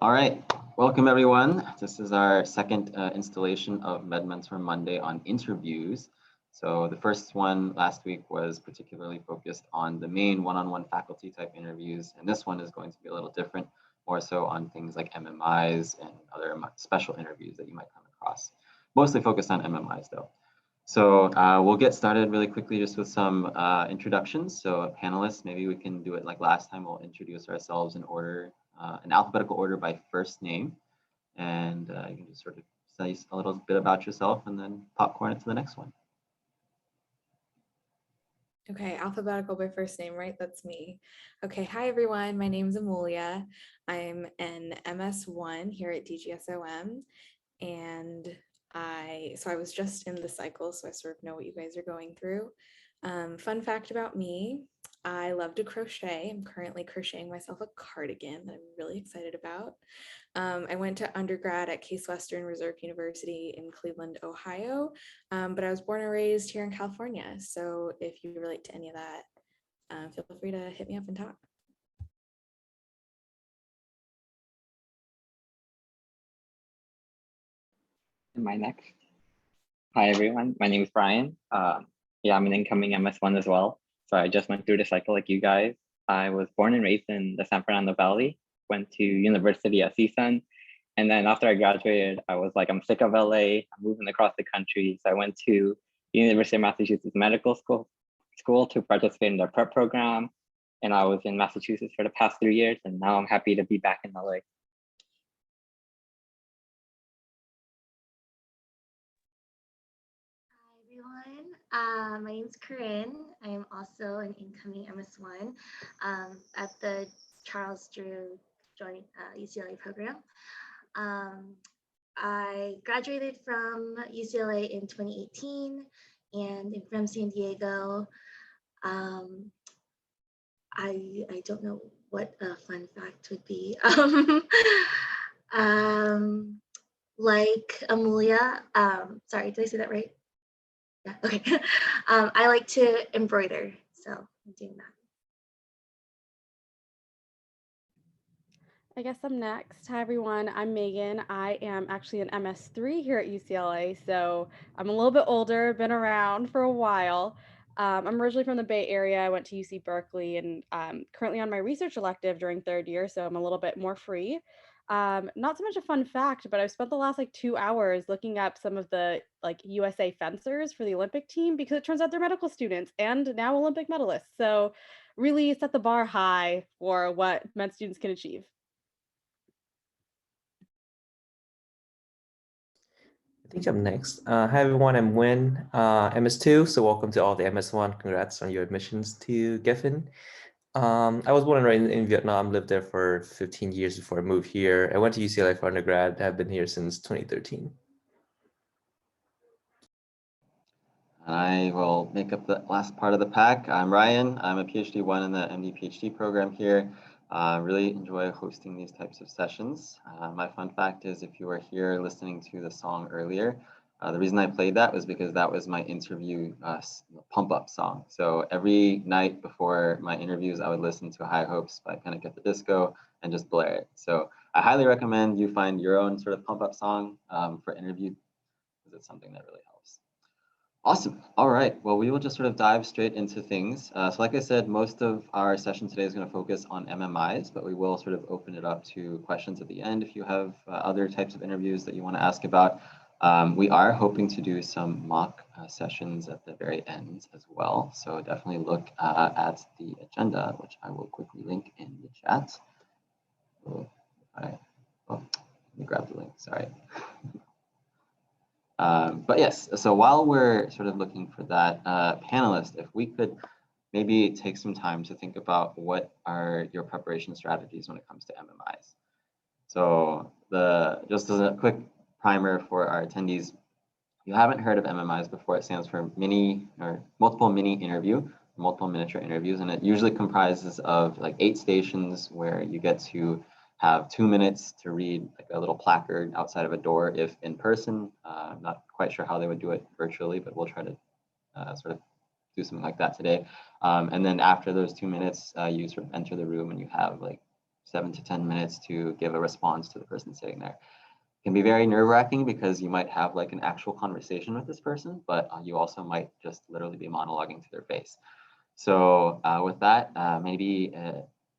All right, welcome everyone. This is our second installation of MedMentor Monday on interviews. So the first one last week was particularly focused on the main one-on-one faculty type interviews, and this one is going to be a little different, more so on things like MMIs and other special interviews that you might come across. Mostly focused on MMIs though. So we'll get started really quickly just with some introductions. So panelists, maybe we can do it like last time. We'll introduce ourselves in order, in alphabetical order by first name. And you can just sort of say a little bit about yourself and then popcorn it to the next one. Okay, alphabetical by first name, right? That's me. Okay, hi everyone. My name is Amelia. I'm an MS1 here at DGSOM, and I was just in the cycle, so I sort of know what you guys are going through. Fun fact about me, I love to crochet. I'm currently crocheting myself a cardigan that I'm really excited about. I went to undergrad at Case Western Reserve University in Cleveland, Ohio, but I was born and raised here in California. So if you relate to any of that, feel free to hit me up and talk. Am I next? Hi, everyone. My name is Brian. Yeah, I'm an incoming MS1 as well. So I just went through the cycle like you guys. I was born and raised in the San Fernando Valley, went to university at CSUN. And then after I graduated, I was like, I'm sick of LA. I'm moving across the country. So I went to University of Massachusetts Medical School to participate in their prep program. And I was in Massachusetts for the past 3 years. And now I'm happy to be back in LA. My name is Corinne. I am also an incoming MS1 at the Charles Drew Joint UCLA program. I graduated from UCLA in 2018 and I'm from San Diego. I don't know what a fun fact would be. Like Amelia, sorry, did I say that right? Yeah, okay. I like to embroider, so I'm doing that. I guess I'm next. Hi, everyone. I'm Megan. I am actually an MS3 here at UCLA, so I'm a little bit older, been around for a while. I'm originally from the Bay Area. I went to UC Berkeley and currently on my research elective during third year, so I'm a little bit more free. Not so much a fun fact, but I've spent the last 2 hours looking up some of the USA fencers for the Olympic team because it turns out they're medical students and now Olympic medalists. So really set the bar high for what med students can achieve. I think I'm next. Hi everyone, I'm Win, MS2. So welcome to all the MS1. Congrats on your admissions to Geffen. I was born and raised in Vietnam, lived there for 15 years before I moved here. I went to UCLA for undergrad. I've been here since 2013. I will make up the last part of the pack. I'm Ryan. I'm a PhD 1 in the MD PhD program here. Really enjoy hosting these types of sessions. My fun fact is if you were here listening to the song earlier, the reason I played that was because that was my interview pump up song. So every night before my interviews, I would listen to High Hopes by Panic at the Disco and just blare it. So I highly recommend you find your own sort of pump up song for interview because it's something that really helps. Awesome. All right. Well, we will just sort of dive straight into things. So like I said, most of our session today is going to focus on MMIs, but we will sort of open it up to questions at the end if you have other types of interviews that you want to ask about. We are hoping to do some mock sessions at the very end as well. So definitely look at the agenda, which I will quickly link in the chat. Oh, let me grab the link. Sorry. But yes, so while we're sort of looking for that, panelists, if we could maybe take some time to think about what are your preparation strategies when it comes to MMIs. So just as a quick primer for our attendees, if you haven't heard of MMIs before, it stands for multiple mini interview, multiple miniature interviews, and it usually comprises of 8 stations where you get to have 2 minutes to read a little placard outside of a door if in person. I'm not quite sure how they would do it virtually, but we'll try to sort of do something like that today. And then after those 2 minutes, you sort of enter the room and you have 7 to 10 minutes to give a response to the person sitting there. It can be very nerve-wracking because you might have like an actual conversation with this person, but you also might just literally be monologuing to their face. So with that, maybe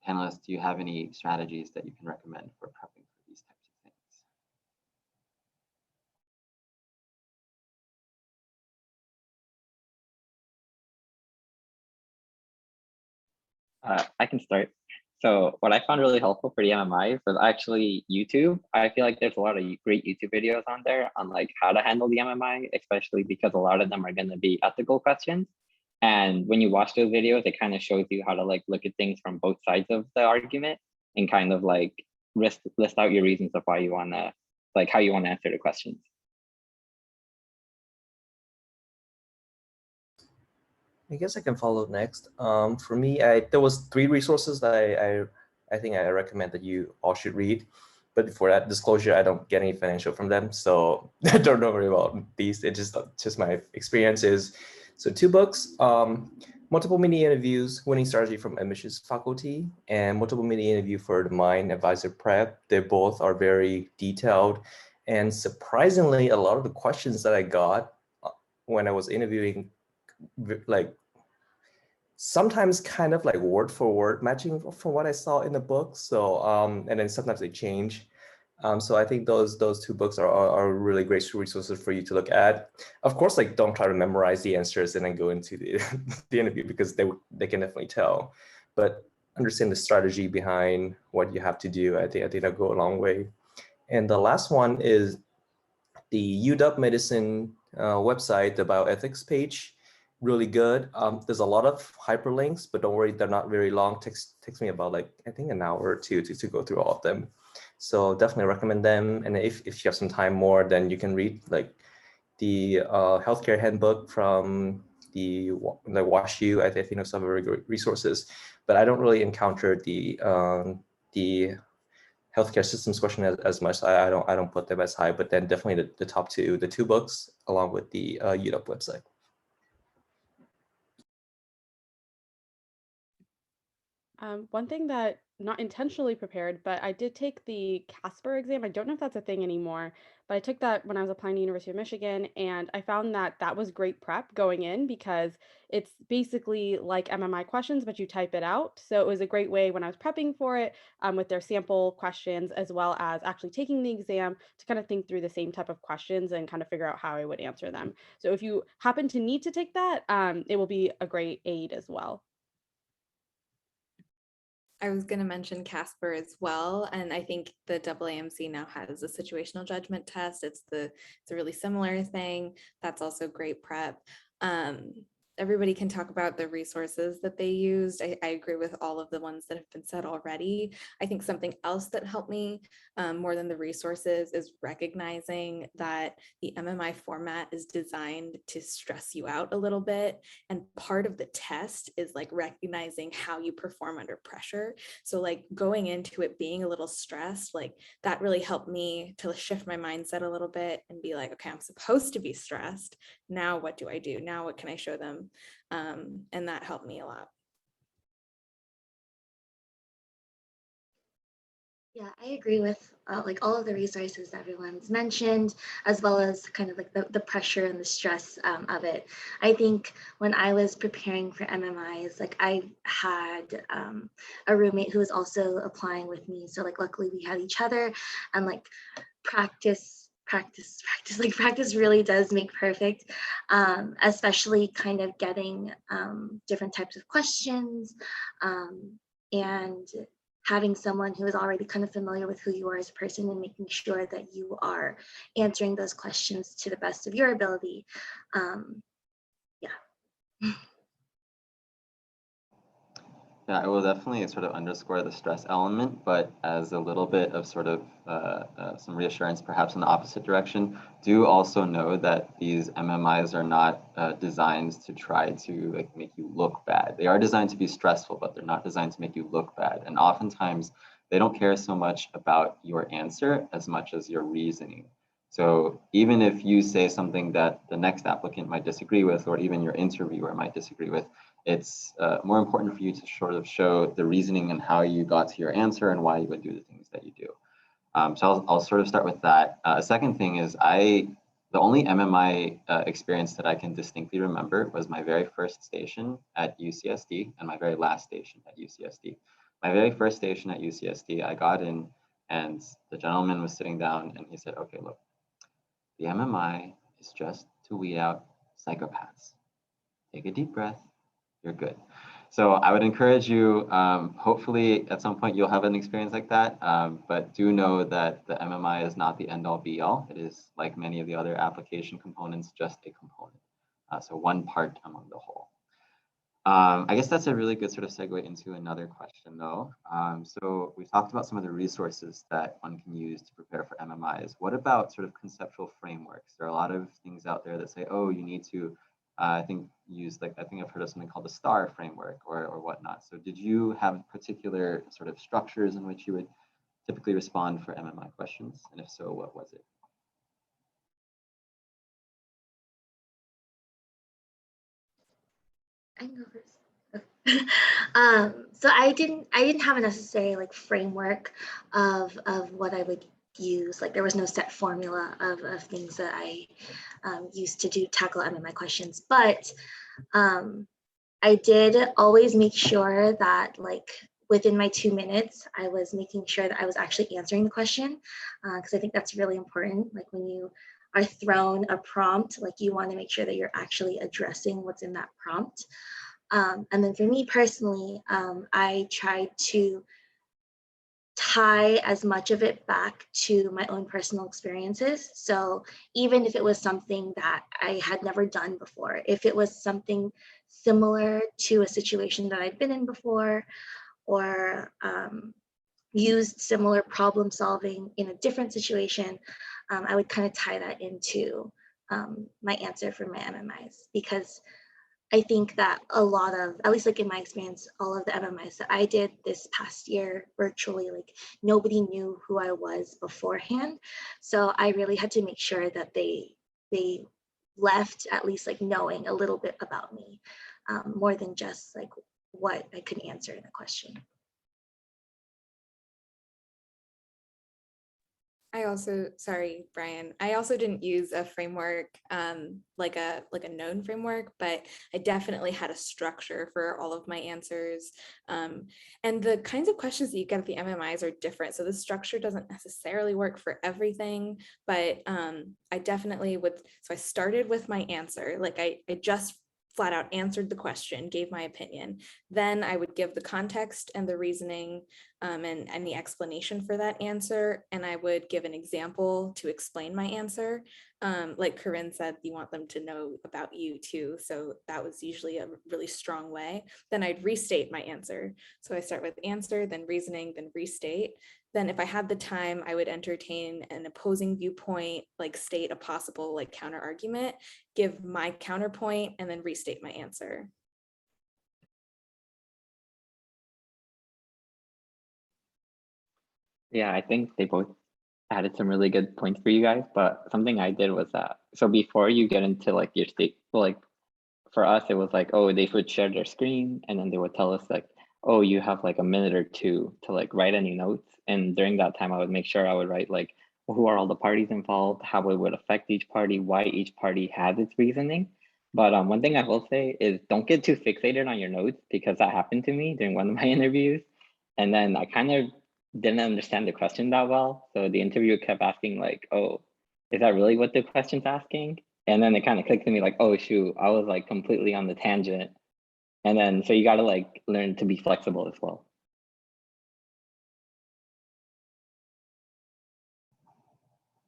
panelists, do you have any strategies that you can recommend for prepping for these types of things? I can start. So what I found really helpful for the MMI was actually YouTube. I feel like there's a lot of great YouTube videos on there on like how to handle the MMI, especially because a lot of them are going to be ethical questions. And when you watch those videos, it kind of shows you how to like look at things from both sides of the argument and kind of like list out your reasons of why you want to, like how you want to answer the questions. I guess I can follow next. For me, there was 3 resources that I think I recommend that you all should read. But before that, disclosure, I don't get any financial from them, so I don't know very well these. It's just my experiences. So 2 books, Multiple Mini Interviews, Winning Strategy from Admissions Faculty, and Multiple Mini Interview for the Mind Advisor Prep. They both are very detailed, and surprisingly, a lot of the questions that I got when I was interviewing, like sometimes kind of like word for word matching from what I saw in the book. So and then sometimes they change. So I think those 2 books are really great resources for you to look at. Of course, like don't try to memorize the answers and then go into the interview, because they can definitely tell. But understand the strategy behind what you have to do. I think that'll go a long way. And the last one is the UW Medicine website, the bioethics page. Really good. There's a lot of hyperlinks, but don't worry, they're not very long. Takes me about like, I think an hour or 2 to go through all of them. So definitely recommend them. And if you have some time more, then you can read like the healthcare handbook from the WashU. I think those are very great resources, but I don't really encounter the healthcare systems question as much. I don't put them as high, but then definitely the top 2, the 2 books along with the UW website. One thing that not intentionally prepared, but I did take the Casper exam. I don't know if that's a thing anymore, but I took that when I was applying to University of Michigan, and I found that that was great prep going in because it's basically like MMI questions, but you type it out. So it was a great way when I was prepping for it with their sample questions, as well as actually taking the exam to kind of think through the same type of questions and kind of figure out how I would answer them. So if you happen to need to take that, it will be a great aid as well. I was going to mention Casper as well, and I think the AAMC now has a situational judgment test. It's a really similar thing. That's also great prep. Everybody can talk about the resources that they used. I agree with all of the ones that have been said already. I think something else that helped me more than the resources is recognizing that the MMI format is designed to stress you out a little bit. And part of the test is like recognizing how you perform under pressure. So like going into it being a little stressed, like that really helped me to shift my mindset a little bit and be like, okay, I'm supposed to be stressed. Now what do I do? Now what can I show them? And that helped me a lot. Yeah, I agree with like all of the resources everyone's mentioned, as well as kind of like the pressure and the stress of it. I think when I was preparing for MMIs, like I had a roommate who was also applying with me. So like luckily we had each other, and like practice really does make perfect, especially kind of getting different types of questions and having someone who is already kind of familiar with who you are as a person and making sure that you are answering those questions to the best of your ability. Yeah. Yeah, I will definitely sort of underscore the stress element, but as a little bit of sort of some reassurance, perhaps in the opposite direction, do also know that these MMIs are not designed to try to like make you look bad. They are designed to be stressful, but they're not designed to make you look bad. And oftentimes they don't care so much about your answer as much as your reasoning. So even if you say something that the next applicant might disagree with, or even your interviewer might disagree with, It's more important for you to sort of show the reasoning and how you got to your answer and why you would do the things that you do. So I'll sort of start with that. Second thing is the only MMI experience that I can distinctly remember was my very first station at UCSD and my very last station at UCSD. My very first station at UCSD, I got in and the gentleman was sitting down and he said, okay, look, the MMI is just to weed out psychopaths. Take a deep breath, you're good. So I would encourage you, hopefully at some point you'll have an experience like that, but do know that the MMI is not the end all be all. It is, like many of the other application components, just a component. So one part among the whole. I guess that's a really good sort of segue into another question though. So we've talked about some of the resources that one can use to prepare for MMIs. What about sort of conceptual frameworks? There are a lot of things out there that say, oh, you need to I think I've heard of something called the STAR framework or whatnot. So did you have particular sort of structures in which you would typically respond for MMI questions? And if so, what was it? I can go first. So I didn't have a necessary like framework of what I would use. Like there was no set formula of things that I used to tackle MMI questions, but I did always make sure that like within my 2 minutes, I was making sure that I was actually answering the question, because I think that's really important. Like when you are thrown a prompt, like you want to make sure that you're actually addressing what's in that prompt. And then for me personally, I tried to tie as much of it back to my own personal experiences. So even if it was something that I had never done before, if it was something similar to a situation that I'd been in before, or used similar problem solving in a different situation, I would kind of tie that into my answer for my MMIs, because I think that a lot of, at least like in my experience, all of the MMIs that I did this past year virtually, like nobody knew who I was beforehand. So I really had to make sure that they left at least like knowing a little bit about me, more than just like what I could answer in a question. Sorry, Brian, I also didn't use a framework, like a known framework, but I definitely had a structure for all of my answers. And the kinds of questions that you get at the MMIs are different. So the structure doesn't necessarily work for everything, but I definitely would. So I started with my answer, like I just flat out answered the question, gave my opinion. Then I would give the context and the reasoning and the explanation for that answer. And I would give an example to explain my answer. Like Corinne said, you want them to know about you too. So that was usually a really strong way. Then I'd restate my answer. So I start with answer, then reasoning, then restate. Then if I had the time, I would entertain an opposing viewpoint, like state a possible like counter argument, give my counterpoint, and then restate my answer. Yeah, I think they both added some really good points for you guys, but something I did was that, so before you get into like your state, like for us, it was like, oh, they would share their screen and then they would tell us like, oh, you have like a minute or two to like write any notes. And during that time, I would make sure I would write like, who are all the parties involved, how it would affect each party, why each party has its reasoning. But one thing I will say is don't get too fixated on your notes, because that happened to me during one of my interviews. And then I kind of didn't understand the question that well. So the interviewer kept asking like, oh, is that really what the question's asking? And then it kind of clicked to me like, oh shoot, I was like completely on the tangent. And then, so you got to like learn to be flexible as well.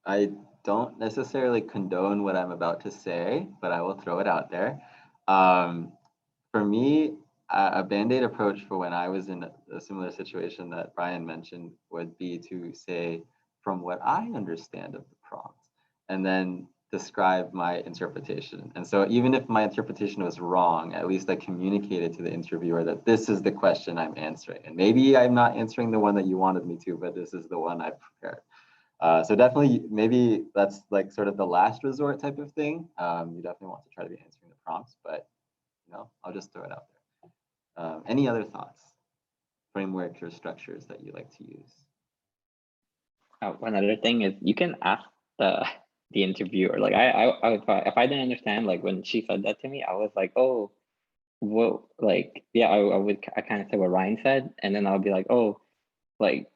I don't necessarily condone what I'm about to say, but I will throw it out there. For me, a Band-Aid approach for when I was in a similar situation that Brian mentioned would be to say, from what I understand of the prompt, and then describe my interpretation. And so even if my interpretation was wrong, at least I communicated to the interviewer that this is the question I'm answering. And maybe I'm not answering the one that you wanted me to, but this is the one I've prepared. So definitely, maybe that's like sort of the last resort type of thing. You definitely want to try to be answering the prompts, but you know, I'll just throw it out there. Any other thoughts, frameworks or structures that you like to use? One other thing is you can ask the interviewer. Like I would, if I didn't understand, like when she said that to me, I was like, oh, what, like, yeah, I kind of say what Ryan said, and then I'll be like, oh, like,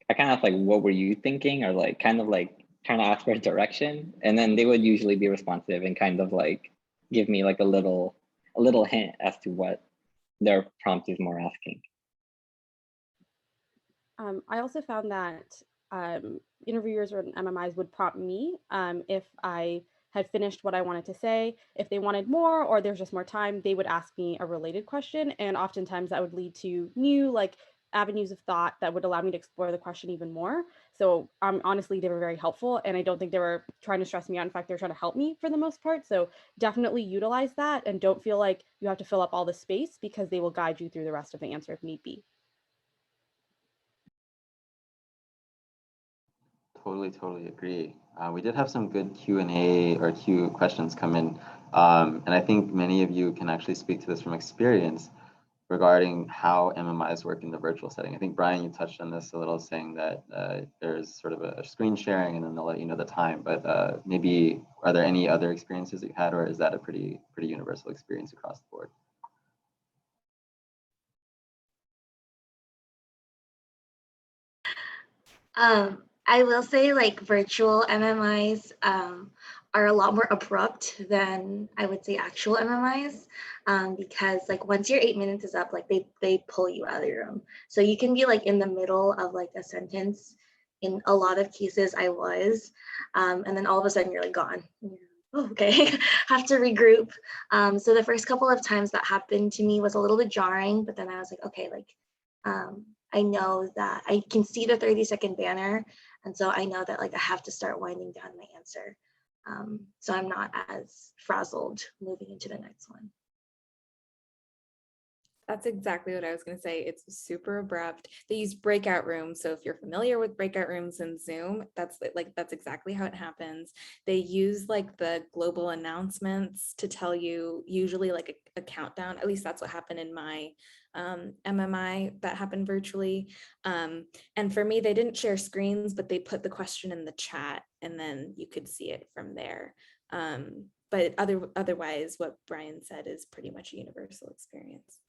I kind of ask like, what were you thinking, or like kind of like trying to ask for direction, and then they would usually be responsive and kind of like give me like a little hint as to what their prompt is more asking. I also found that interviewers or MMIs would prompt me if I had finished what I wanted to say. If they wanted more or there's just more time, they would ask me a related question. And oftentimes that would lead to new like avenues of thought that would allow me to explore the question even more. So honestly, they were very helpful. And I don't think they were trying to stress me out. In fact, they're trying to help me for the most part. So definitely utilize that and don't feel like you have to fill up all the space, because they will guide you through the rest of the answer if need be. Totally agree. We did have some good Q&A or Q questions come in. And I think many of you can actually speak to this from experience regarding how MMIs work in the virtual setting. I think, Brian, you touched on this a little, saying that there's sort of a screen sharing and then they'll let you know the time. But maybe, are there any other experiences that you had, or is that a pretty universal experience across the board? I will say like virtual MMIs are a lot more abrupt than I would say actual MMIs, because like once your 8 minutes is up, like they pull you out of the room. So you can be like in the middle of like a sentence. In a lot of cases I was, and then all of a sudden you're like gone. Oh, okay, have to regroup. So the first couple of times that happened to me was a little bit jarring, but then I was like, okay, like I know that I can see the 30-second banner. And so I know that like I have to start winding down my answer. So I'm not as frazzled moving into the next one. That's exactly what I was going to say. It's super abrupt. They use breakout rooms. So if you're familiar with breakout rooms in Zoom, that's exactly how it happens. They use like the global announcements to tell you, usually like a countdown. At least that's what happened in my MMI that happened virtually. And for me, they didn't share screens, but they put the question in the chat and then you could see it from there. But otherwise, what Brian said is pretty much a universal experience.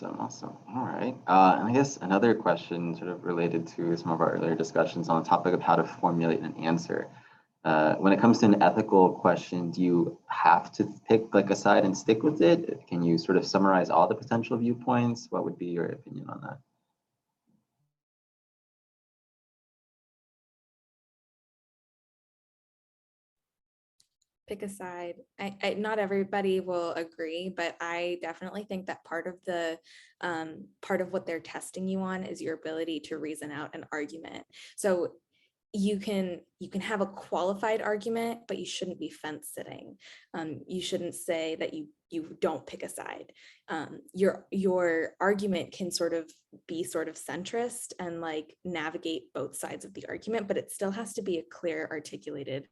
Awesome. All right. And I guess another question sort of related to some of our earlier discussions on the topic of how to formulate an answer. When it comes to an ethical question, do you have to pick like a side and stick with it? Can you sort of summarize all the potential viewpoints? What would be your opinion on that? Pick a side. Not everybody will agree, but I definitely think that part of what they're testing you on is your ability to reason out an argument. So you can have a qualified argument, but you shouldn't be fence sitting. You shouldn't say that you don't pick a side. Your argument can sort of be sort of centrist and like navigate both sides of the argument, but it still has to be a clear, articulated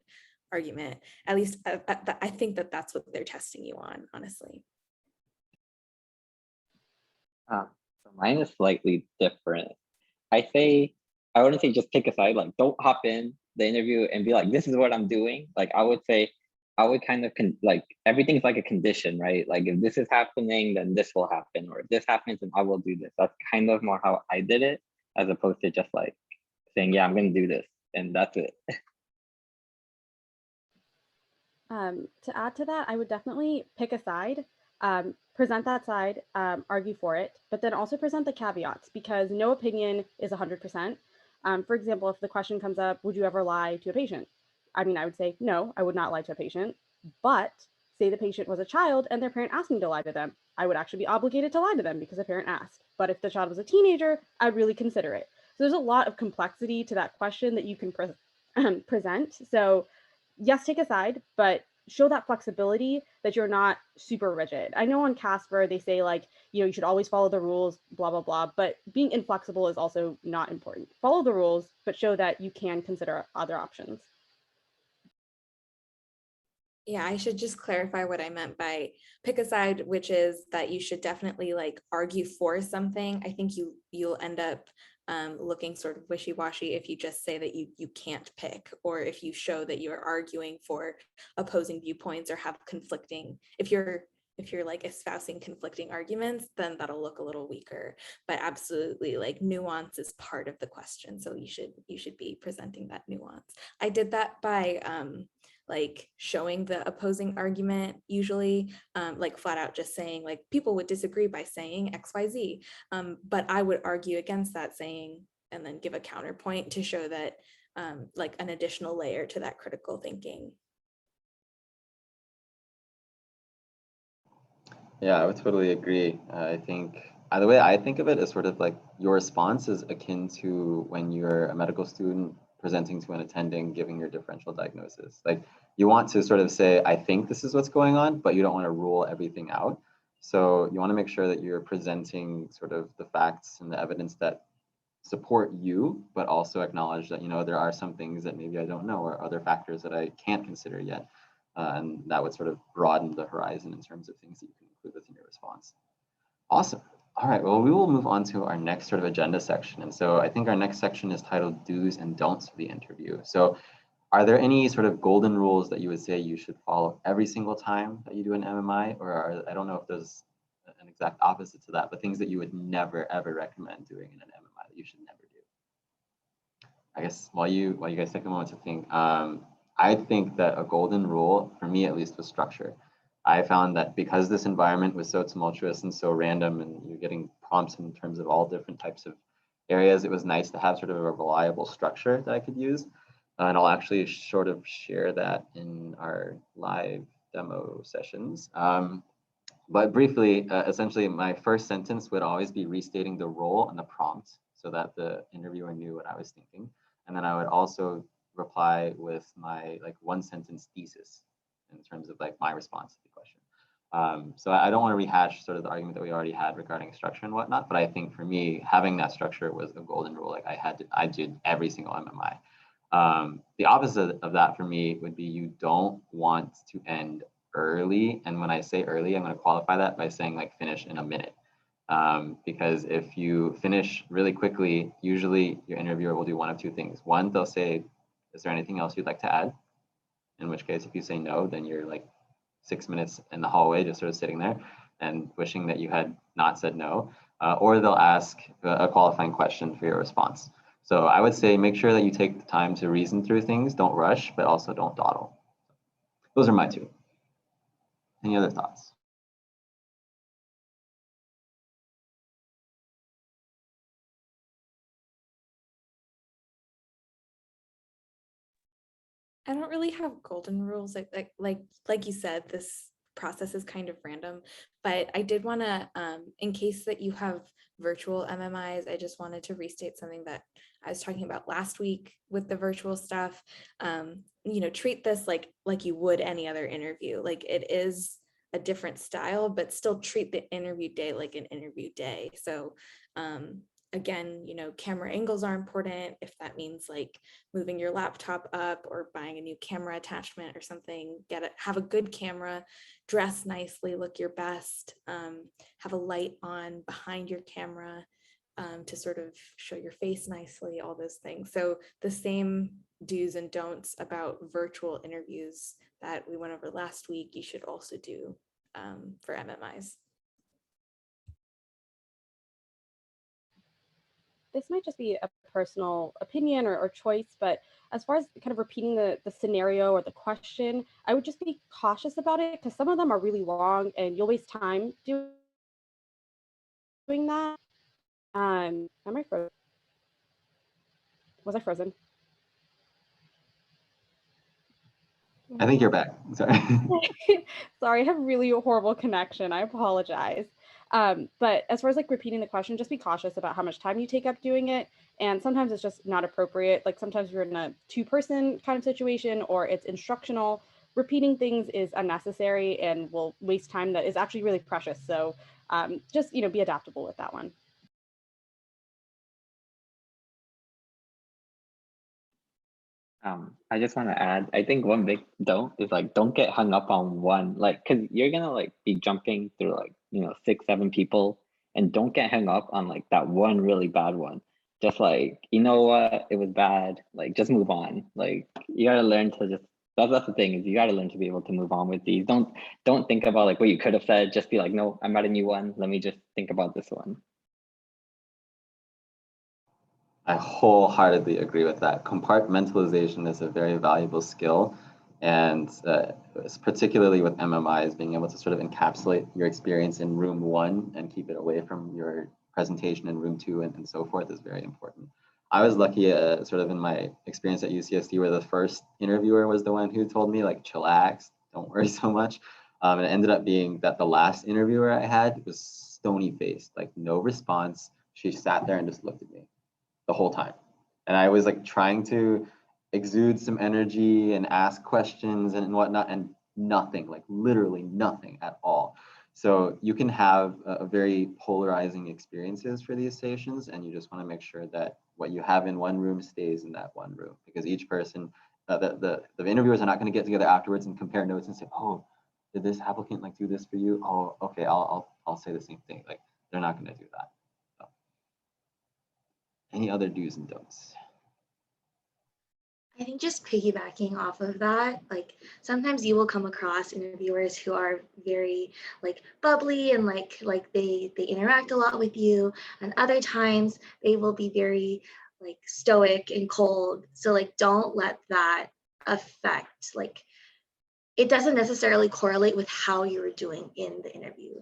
argument. At least I think that that's what they're testing you on, honestly. So mine is slightly different. I wouldn't say just pick a side, like don't hop in the interview and be like, this is what I'm doing. Like I would say, I would kind of like everything's like a condition, right? Like if this is happening, then this will happen, or if this happens, then I will do this. That's kind of more how I did it, as opposed to just like saying, yeah, I'm gonna do this, and that's it. To add to that, I would definitely pick a side, present that side, argue for it, but then also present the caveats, because no opinion is 100%. For example, if the question comes up, would you ever lie to a patient? I mean, I would say, no, I would not lie to a patient, but say the patient was a child and their parent asked me to lie to them. I would actually be obligated to lie to them because the parent asked. But if the child was a teenager, I'd really consider it. So there's a lot of complexity to that question that you can present. So yes, take a side, but show that flexibility that you're not super rigid. I know on Casper, they say like, you should always follow the rules, blah, blah, blah, but being inflexible is also not important. Follow the rules, but show that you can consider other options. Yeah, I should just clarify what I meant by pick a side, which is that you should definitely like argue for something. I think you'll end up looking sort of wishy-washy if you just say that you can't pick, or if you show that you're arguing for opposing viewpoints or have conflicting. If you're like espousing conflicting arguments, then that'll look a little weaker. But absolutely, like nuance is part of the question, so you should be presenting that nuance. I did that by like showing the opposing argument, usually like flat out just saying like people would disagree by saying XYZ, but I would argue against that saying and then give a counterpoint to show that like an additional layer to that critical thinking. Yeah, I would totally agree. I think the way I think of it is sort of like your response is akin to when you're a medical student presenting to an attending, giving your differential diagnosis. Like you want to sort of say, I think this is what's going on, but you don't want to rule everything out. So you want to make sure that you're presenting sort of the facts and the evidence that support you, but also acknowledge that, you know, there are some things that maybe I don't know or other factors that I can't consider yet. And that would sort of broaden the horizon in terms of things that you can include within your response. Awesome. All right, well, we will move on to our next sort of agenda section. And so I think our next section is titled Do's and Don'ts for the interview. So are there any sort of golden rules that you would say you should follow every single time that you do an MMI? Or I don't know if there's an exact opposite to that, but things that you would never, ever recommend doing in an MMI that you should never do? I guess while you guys take a moment to think, I think that a golden rule, for me at least, was structure. I found that because this environment was so tumultuous and so random, and you're getting prompts in terms of all different types of areas, it was nice to have sort of a reliable structure that I could use. And I'll actually sort of share that in our live demo sessions. But briefly, essentially, my first sentence would always be restating the role and the prompt so that the interviewer knew what I was thinking. And then I would also reply with my like one sentence thesis in terms of like my response to the question. So I don't want to rehash sort of the argument that we already had regarding structure and whatnot, but I think for me, having that structure was a golden rule. Like I did every single MMI. The opposite of that for me would be you don't want to end early. And when I say early, I'm going to qualify that by saying like finish in a minute. Because if you finish really quickly, usually your interviewer will do one of two things. One, they'll say, is there anything else you'd like to add? In which case, if you say no, then you're like 6 minutes in the hallway, just sort of sitting there and wishing that you had not said no. Or they'll ask a qualifying question for your response. So I would say make sure that you take the time to reason through things. Don't rush, but also don't dawdle. Those are my two. Any other thoughts? I don't really have golden rules. Like you said, this process is kind of random, but I did want to, in case that you have virtual MMIs, I just wanted to restate something that I was talking about last week with the virtual stuff. You know, treat this like you would any other interview. Like it is a different style, but still treat the interview day like an interview day. So again, you know, camera angles are important. If that means like moving your laptop up or buying a new camera attachment or something, have a good camera, dress nicely, look your best, have a light on behind your camera to sort of show your face nicely, all those things. So the same do's and don'ts about virtual interviews that we went over last week, you should also do for MMIs. This might just be a personal opinion or choice, but as far as kind of repeating the scenario or the question, I would just be cautious about it because some of them are really long and you'll waste time doing that. Am I frozen? Was I frozen? I think you're back. Sorry. Sorry, I have really horrible connection. I apologize. But as far as like repeating the question, just be cautious about how much time you take up doing it. And sometimes it's just not appropriate. Like sometimes you're in a two-person kind of situation or it's instructional. Repeating things is unnecessary and will waste time that is actually really precious. So just, you know, be adaptable with that one. I just want to add, I think one big don't is like, don't get hung up on one, like, cause you're gonna like be jumping through like, 6, 7 people, and don't get hung up on like that one really bad one. Just like, you know what, it was bad, like just move on. Like you gotta learn to just, that's the thing, is you gotta learn to be able to move on with these. Don't think about like what you could have said, just be like, no, I'm at a new one, let me just think about this one. I wholeheartedly agree with that. Compartmentalization is a very valuable skill, and particularly with MMIs, being able to sort of encapsulate your experience in room 1 and keep it away from your presentation in room 2 and so forth is very important. I was lucky sort of in my experience at UCSD where the first interviewer was the one who told me like, chillax, don't worry so much. And it ended up being that the last interviewer I had was stony faced, like no response. She sat there and just looked at me the whole time. And I was like trying to exude some energy and ask questions and whatnot, and nothing, like literally nothing at all. So you can have a very polarizing experiences for these stations, and you just want to make sure that what you have in one room stays in that one room, because each person, the interviewers are not going to get together afterwards and compare notes and say, oh, did this applicant like do this for you? Oh, okay, I'll say the same thing. Like they're not going to do that. So, any other do's and don'ts? I think just piggybacking off of that, like sometimes you will come across interviewers who are very like bubbly and like they interact a lot with you, and other times they will be very like stoic and cold. So like don't let that affect, like it doesn't necessarily correlate with how you're doing in the interview.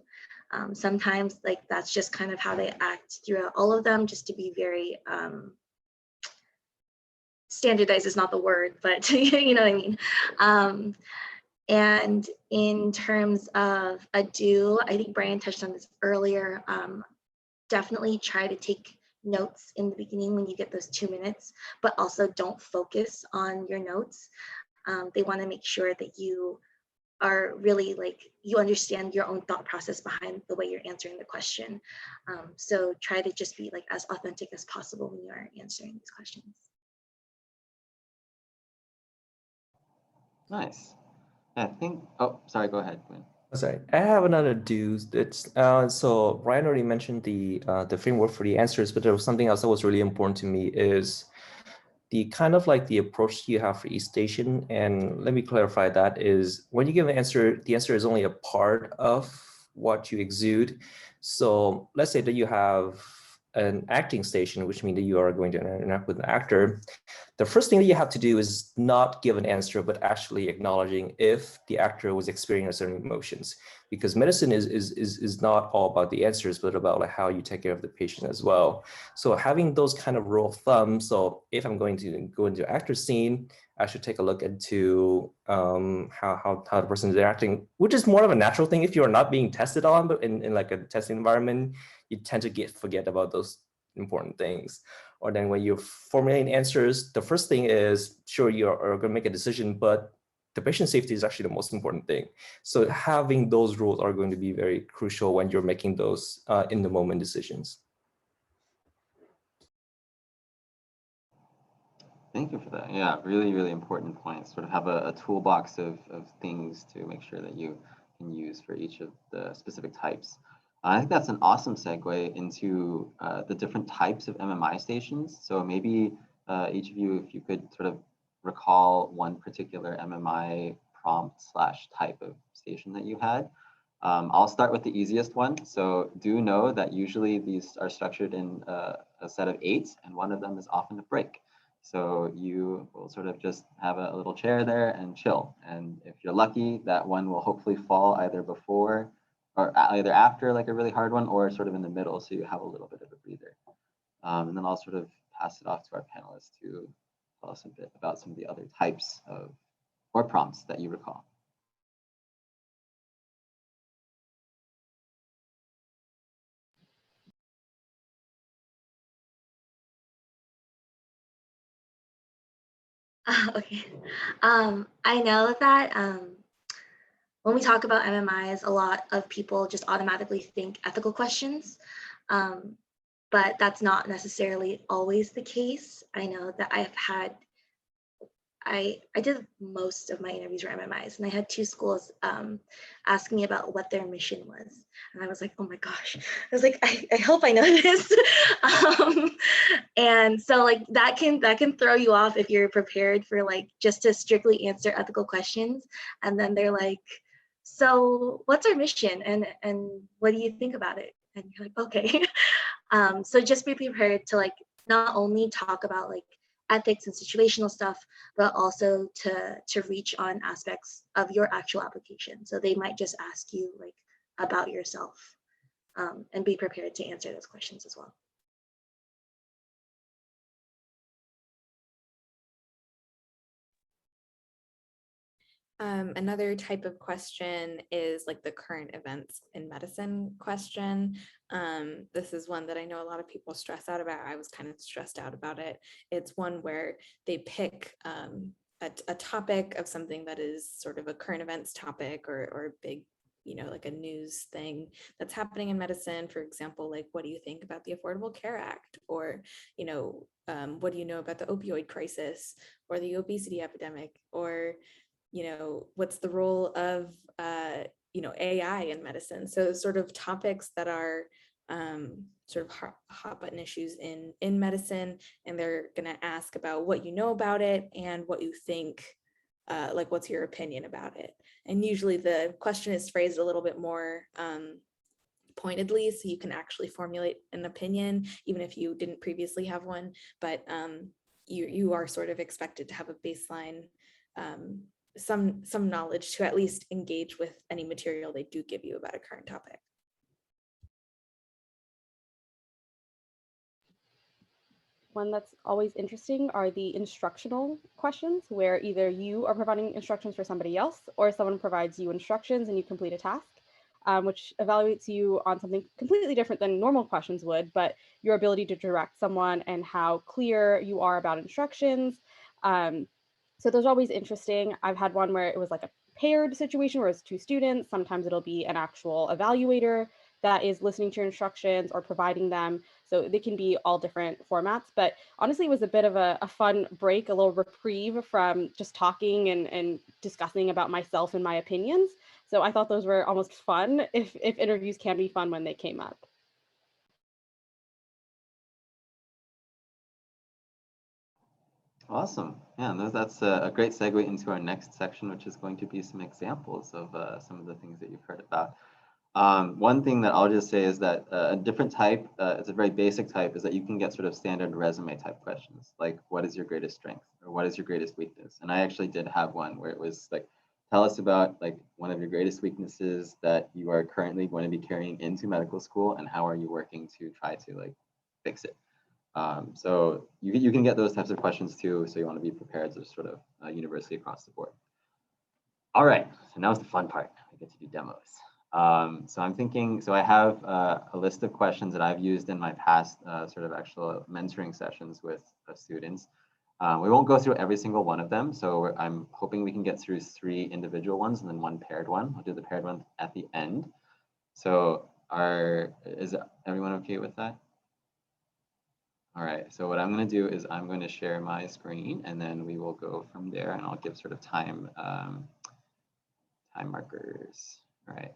Sometimes like that's just kind of how they act throughout all of them, just to be very standardized is not the word, but you know what I mean. And in terms of a do, I think Brian touched on this earlier. Definitely try to take notes in the beginning when you get those 2 minutes, but also don't focus on your notes. They want to make sure that you are really like, you understand your own thought process behind the way you're answering the question. So try to just be like as authentic as possible when you are answering these questions. Nice. I think, oh, sorry, go ahead, Gwen. Sorry, I have another do. It's so Ryan already mentioned the framework for the answers, but there was something else that was really important to me, is the kind of like the approach you have for each station. And let me clarify that is, when you give an answer, the answer is only a part of what you exude. So let's say that you have an acting station, which means that you are going to interact with an actor. The first thing that you have to do is not give an answer, but actually acknowledging if the actor was experiencing certain emotions, because medicine is not all about the answers, but about like how you take care of the patient as well. So having those kind of rule of thumb. So if I'm going to go into an actor scene, I should take a look into how the person is interacting, which is more of a natural thing. If you're not being tested on, but in like a testing environment, you tend to forget about those important things. Or then when you're formulating answers, the first thing is, sure, you're going to make a decision, but the patient safety is actually the most important thing. So having those rules are going to be very crucial when you're making those in the moment decisions. Thank you for that. Yeah, really, really important points. Sort of have a toolbox of things to make sure that you can use for each of the specific types. I think that's an awesome segue into the different types of MMI stations. So maybe each of you, if you could sort of recall one particular MMI prompt / type of station that you had. I'll start with the easiest one. So do know that usually these are structured in a set of 8, and one of them is often a break. So you will sort of just have a little chair there and chill. And if you're lucky, that one will hopefully fall either before or either after like a really hard one, or sort of in the middle, so you have a little bit of a breather. And then I'll sort of pass it off to our panelists to tell us a bit about some of the other types of or prompts that you recall. Okay. I know that when we talk about MMIs, a lot of people just automatically think ethical questions, but that's not necessarily always the case. I know that I've had I did most of my interviews were MMIs, and I had 2 schools ask me about what their mission was. And I was like, oh my gosh, I was like, I hope I know this. And so like that can throw you off if you're prepared for like just to strictly answer ethical questions. And then they're like, so what's our mission? And what do you think about it? And you're like, okay. So just be prepared to like not only talk about like ethics and situational stuff, but also to reach on aspects of your actual application. So they might just ask you like about yourself, and be prepared to answer those questions as well. Another type of question is like the current events in medicine question. This is one that I know a lot of people stress out about. I was kind of stressed out about it. It's one where they pick a topic of something that is sort of a current events topic or a big, you know, like a news thing that's happening in medicine. For example, like, what do you think about the Affordable Care Act? Or, you know, what do you know about the opioid crisis or the obesity epidemic? Or, you know, what's the role of, you know, AI in medicine? So sort of topics that are sort of hot button issues in medicine, and they're gonna ask about what you know about it and what you think, like what's your opinion about it? And usually the question is phrased a little bit more pointedly, so you can actually formulate an opinion, even if you didn't previously have one, but you are sort of expected to have a baseline, some knowledge to at least engage with any material they do give you about a current topic. One that's always interesting are the instructional questions, where either you are providing instructions for somebody else or someone provides you instructions and you complete a task, which evaluates you on something completely different than normal questions would, but your ability to direct someone and how clear you are about instructions. So those are always interesting. I've had one where it was like a paired situation where it's 2 students. Sometimes it'll be an actual evaluator that is listening to your instructions or providing them. So they can be all different formats. But honestly, it was a bit of a fun break, a little reprieve from just talking and discussing about myself and my opinions. So I thought those were almost fun, if interviews can be fun when they came up. Awesome. Yeah, and that's a great segue into our next section, which is going to be some examples of some of the things that you've heard about. One thing that I'll just say is that a different type, it's a very basic type, is that you can get sort of standard resume type questions, like what is your greatest strength or what is your greatest weakness? And I actually did have one where it was like, tell us about like one of your greatest weaknesses that you are currently going to be carrying into medical school, and how are you working to try to like fix it? So you can get those types of questions too. So you want to be prepared to sort of university across the board. All right, so now's the fun part. I get to do demos. So I'm thinking, so I have a list of questions that I've used in my past sort of actual mentoring sessions with students. We won't go through every single one of them. So I'm hoping we can get through 3 individual ones and then 1 paired one. I'll do the paired one at the end. So is everyone okay with that? All right, so what I'm going to do is I'm going to share my screen, and then we will go from there, and I'll give sort of time markers. All right.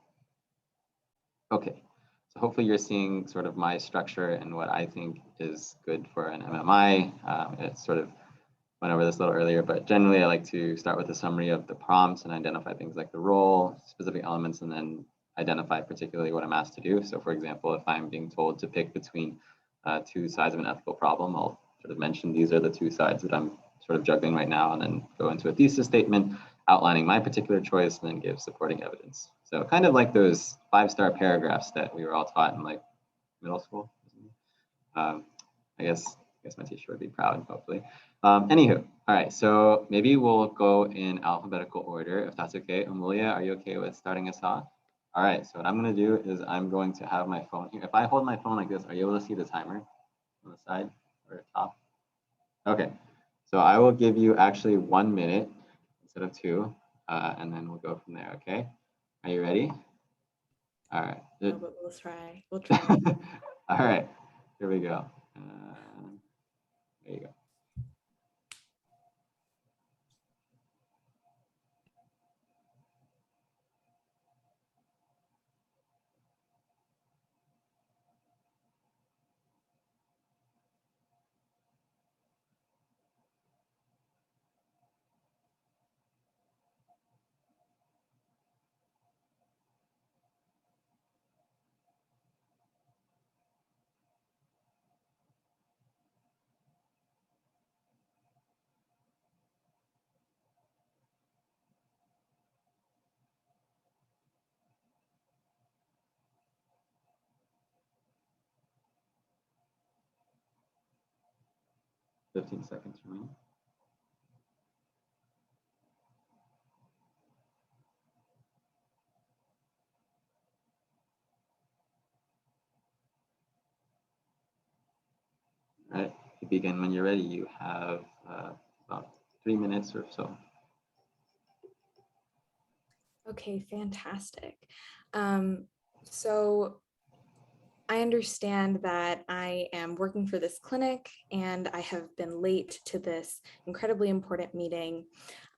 Okay, so hopefully you're seeing sort of my structure and what I think is good for an MMI. It's sort of went over this a little earlier, but generally I like to start with a summary of the prompts and identify things like the role, specific elements, and then identify particularly what I'm asked to do. So for example, if I'm being told to pick between 2 sides of an ethical problem, I'll sort of mention these are the 2 sides that I'm sort of juggling right now, and then go into a thesis statement outlining my particular choice and then give supporting evidence. So kind of like those 5-star paragraphs that we were all taught in like middle school. I guess my teacher would be proud, hopefully. Anywho, all right, so maybe we'll go in alphabetical order, if that's okay. Amelia, are you okay with starting us off? All right, so what I'm going to do is I'm going to have my phone here. If I hold my phone like this, are you able to see the timer on the side or top? Okay, so I will give you actually 1 minute instead of 2, and then we'll go from there, okay? Are you ready? All right. No, but we'll try. We'll try. All right, here we go. There you go. 15 seconds remaining. All right, you begin when you're ready. You have about 3 minutes or so. Okay, fantastic. So I understand that I am working for this clinic and I have been late to this incredibly important meeting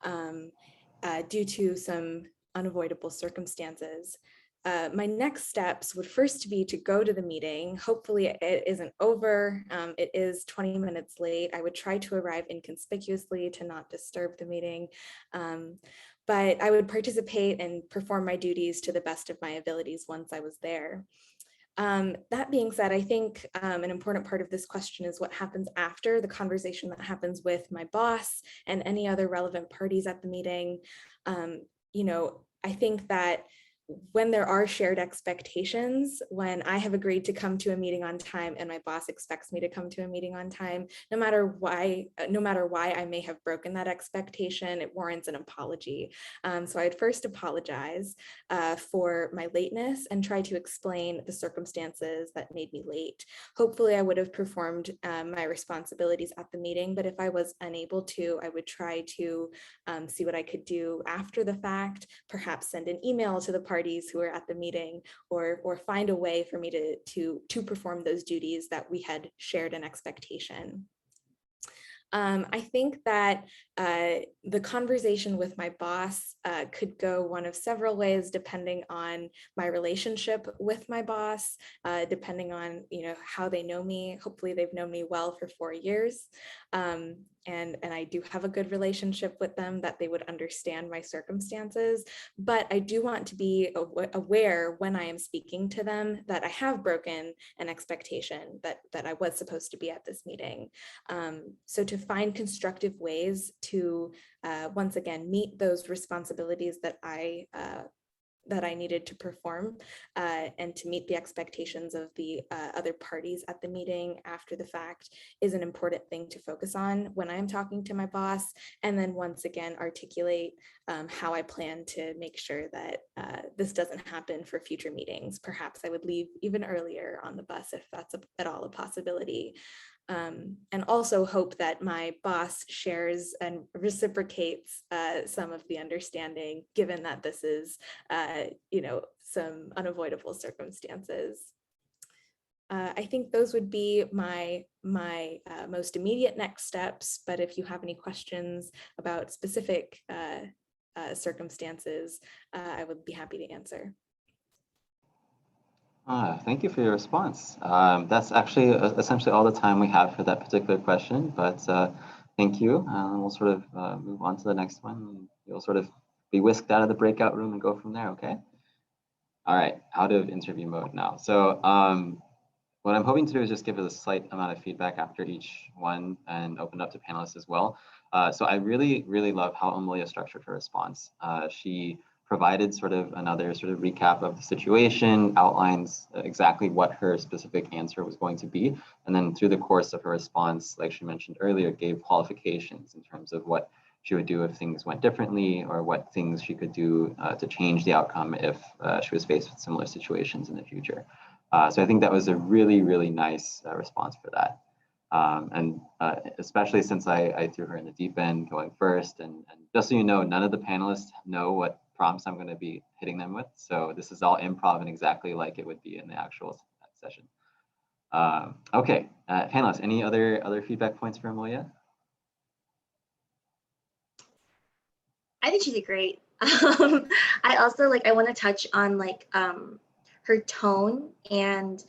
due to some unavoidable circumstances. My next steps would first be to go to the meeting. Hopefully it isn't over. It is 20 minutes late. I would try to arrive inconspicuously to not disturb the meeting. But I would participate and perform my duties to the best of my abilities once I was there. That being said, I think an important part of this question is what happens after, the conversation that happens with my boss and any other relevant parties at the meeting. You know, I think that when there are shared expectations, when I have agreed to come to a meeting on time and my boss expects me to come to a meeting on time, no matter why I may have broken that expectation, it warrants an apology. So I'd first apologize for my lateness and try to explain the circumstances that made me late. Hopefully I would have performed my responsibilities at the meeting, but if I was unable to, I would try to see what I could do after the fact, perhaps send an email to the parties who are at the meeting, or find a way for me to perform those duties that we had shared an expectation. I think that the conversation with my boss could go one of several ways, depending on my relationship with my boss, depending on how they know me. Hopefully they've known me well for 4 years. And I do have a good relationship with them, that they would understand my circumstances. But I do want to be aware when I am speaking to them that I have broken an expectation that I was supposed to be at this meeting. So to find constructive ways to once again meet those responsibilities that I needed to perform, and to meet the expectations of the other parties at the meeting after the fact is an important thing to focus on when I'm talking to my boss, and then once again articulate how I plan to make sure that this doesn't happen for future meetings. Perhaps I would leave even earlier on the bus if that's at all a possibility. And also hope that my boss shares and reciprocates some of the understanding, given that this is, some unavoidable circumstances. I think those would be my most immediate next steps, but if you have any questions about specific circumstances, I would be happy to answer. Thank you for your response. That's actually essentially all the time we have for that particular question, but thank you. We'll sort of move on to the next one. You'll sort of be whisked out of the breakout room and go from there, okay? All right, out of interview mode now. So what I'm hoping to do is just give a slight amount of feedback after each one and open up to panelists as well. So I really, really love how Amelia structured her response. She provided sort of another sort of recap of the situation, outlines exactly what her specific answer was going to be. And then through the course of her response, like she mentioned earlier, gave qualifications in terms of what she would do if things went differently, or what things she could do to change the outcome if she was faced with similar situations in the future. So I think that was a really, really nice response for that. And especially since I threw her in the deep end going first, and just so you know, none of the panelists know what prompts I'm going to be hitting them with. So this is all improv and exactly like it would be in the actual session. Okay, panelists, any other feedback points for Amelia? I think she did great. I also I want to touch on her tone and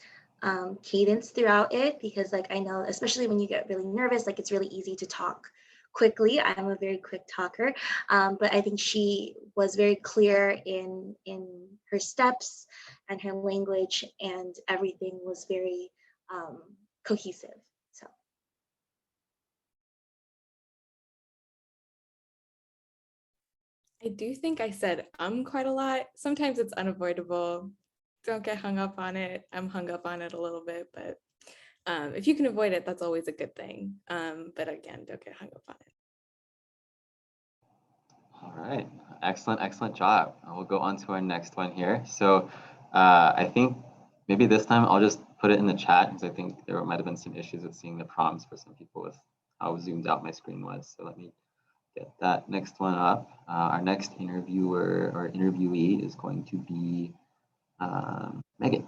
cadence throughout it, because I know, especially when you get really nervous, it's really easy to talk quickly. I'm a very quick talker, but I think she was very clear in her steps and her language, and everything was very cohesive. So. I do think I said quite a lot. Sometimes it's unavoidable. Don't get hung up on it. I'm hung up on it a little bit, but If you can avoid it, that's always a good thing. But again, don't get hung up on it. All right, excellent job. We'll go on to our next one here. So I think maybe this time I'll just put it in the chat because I think there might have been some issues with seeing the prompts for some people with how zoomed out my screen was. So let me get that next one up. Our next interviewer or interviewee is going to be Megan.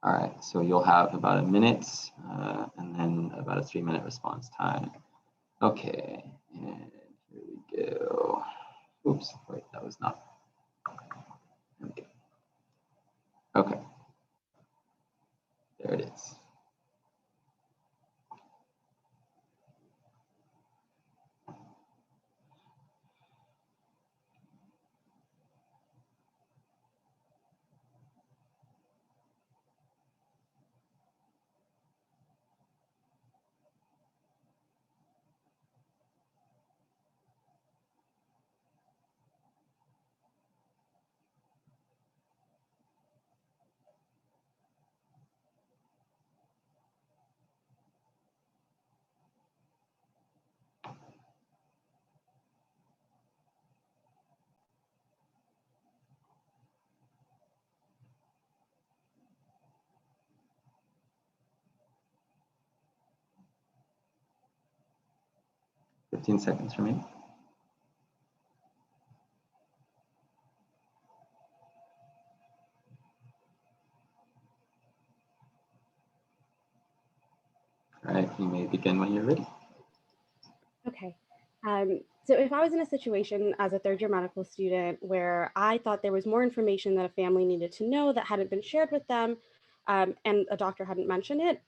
All right, so you'll have about a minute and then about a 3-minute response time. Okay, and here we go. Oops, wait, that was not. There we go. Okay, there it is. $15 for me. All right, you may begin when you're ready. Okay. So if I was in a situation as a third-year medical student where I thought there was more information that a family needed to know that hadn't been shared with them, and a doctor hadn't mentioned it,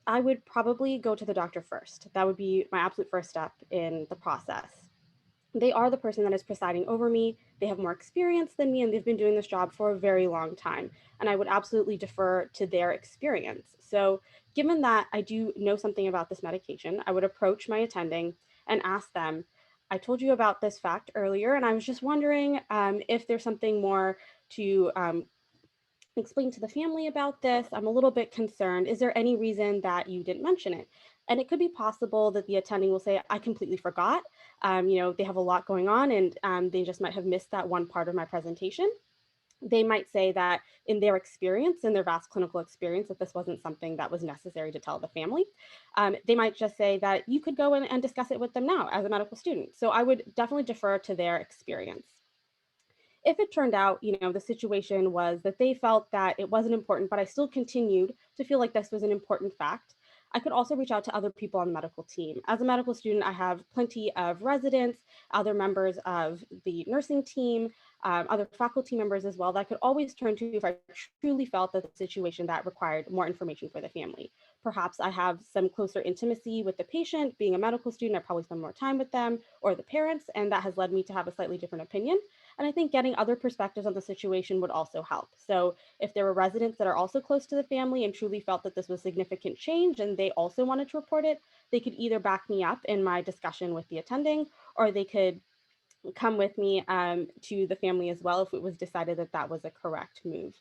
I would probably go to the doctor first. That would be my absolute first step in the process. They are the person that is presiding over me. They have more experience than me, and they've been doing this job for a very long time. And I would absolutely defer to their experience. So given that I do know something about this medication, I would approach my attending and ask them, I told you about this fact earlier, and I was just wondering if there's something more to explain to the family about this. I'm a little bit concerned. Is there any reason that you didn't mention it? And it could be possible that the attending will say, I completely forgot. They have a lot going on and they just might have missed that one part of my presentation. They might say that in their experience, in their vast clinical experience, that this wasn't something that was necessary to tell the family. They might just say that you could go in and discuss it with them now as a medical student. So I would definitely defer to their experience. If it turned out, the situation was that they felt that it wasn't important, but I still continued to feel like this was an important fact, I could also reach out to other people on the medical team. As a medical student, I have plenty of residents, other members of the nursing team, other faculty members as well that I could always turn to if I truly felt that the situation that required more information for the family. Perhaps I have some closer intimacy with the patient. Being a medical student, I probably spend more time with them or the parents, and that has led me to have a slightly different opinion. And I think getting other perspectives on the situation would also help. So if there were residents that are also close to the family and truly felt that this was significant change and they also wanted to report it, they could either back me up in my discussion with the attending, or they could come with me to the family as well if it was decided that that was a correct move.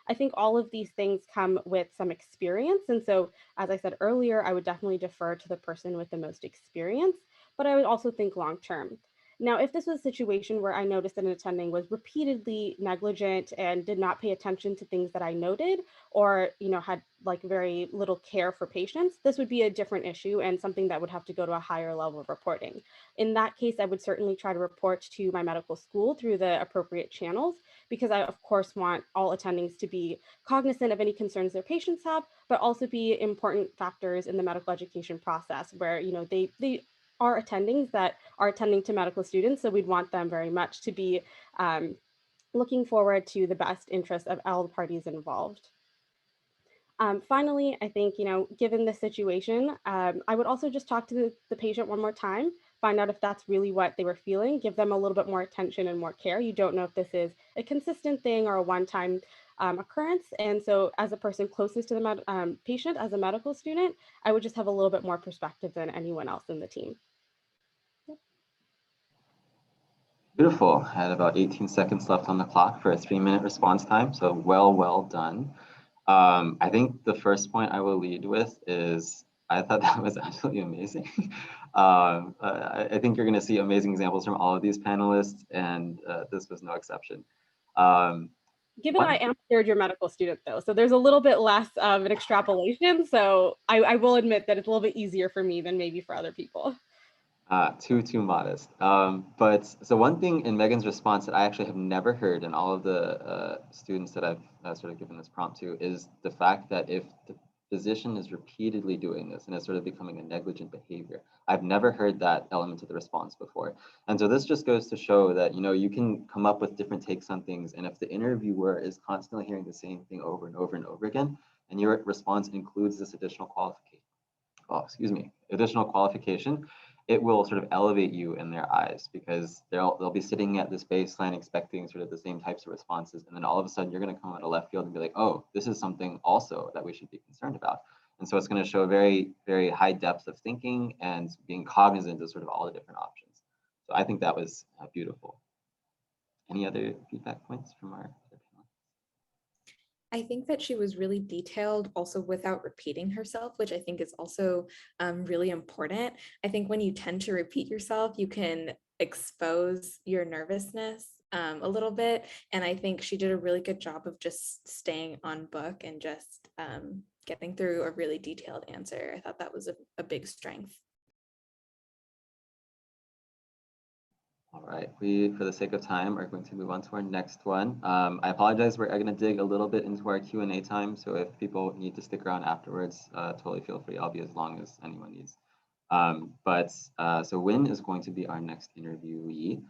I think all of these things come with some experience. And so, as I said earlier, I would definitely defer to the person with the most experience, but I would also think long term. Now, if this was a situation where I noticed that an attending was repeatedly negligent and did not pay attention to things that I noted, or had like very little care for patients, this would be a different issue and something that would have to go to a higher level of reporting. In that case, I would certainly try to report to my medical school through the appropriate channels, because I, of course, want all attendings to be cognizant of any concerns their patients have, but also be important factors in the medical education process where, they are attendings that are attending to medical students. So we'd want them very much to be looking forward to the best interest of all the parties involved. Finally, I think, given the situation, I would also just talk to the patient one more time, find out if that's really what they were feeling, give them a little bit more attention and more care. You don't know if this is a consistent thing or a one-time occurrence. And so as a person closest to the patient, as a medical student, I would just have a little bit more perspective than anyone else in the team. Beautiful. I had about 18 seconds left on the clock for a 3-minute response time. So well done. I think the first point I will lead with is I thought that was absolutely amazing. I think you're going to see amazing examples from all of these panelists, and this was no exception. Given I am a third-year medical student, though, so there's a little bit less of an extrapolation. So I will admit that it's a little bit easier for me than maybe for other people. Too modest. But so one thing in Megan's response that I actually have never heard in all of the students that I've sort of given this prompt to is the fact that if the physician is repeatedly doing this and it's sort of becoming a negligent behavior. I've never heard that element of the response before. And so this just goes to show that, you know, you can come up with different takes on things. And if the interviewer is constantly hearing the same thing over and over and over again, and your response includes this additional qualification, it will sort of elevate you in their eyes because they'll be sitting at this baseline expecting sort of the same types of responses. And then all of a sudden you're going to come out of left field and be like, oh, this is something also that we should be concerned about. And so it's going to show very, very high depth of thinking and being cognizant of sort of all the different options. So I think that was beautiful. Any other feedback points from our panel? I think that she was really detailed also without repeating herself, which I think is also really important. I think when you tend to repeat yourself, you can expose your nervousness a little bit. And I think she did a really good job of just staying on book and just getting through a really detailed answer. I thought that was a big strength. All right, we, for the sake of time, are going to move on to our next one. I apologize, we're going to dig a little bit into our Q&A time, so if people need to stick around afterwards, totally feel free. I'll be as long as anyone needs. So Win is going to be our next interviewee,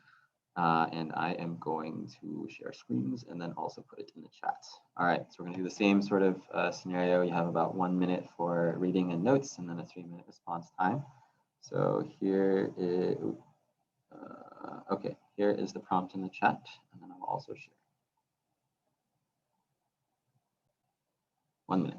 and I am going to share screens and then also put it in the chat. All right, so we're going to do the same sort of scenario. You have about 1 minute for reading and notes, and then a 3-minute response time. So here is... okay, here is the prompt in the chat, and then I'll also share. 1 minute.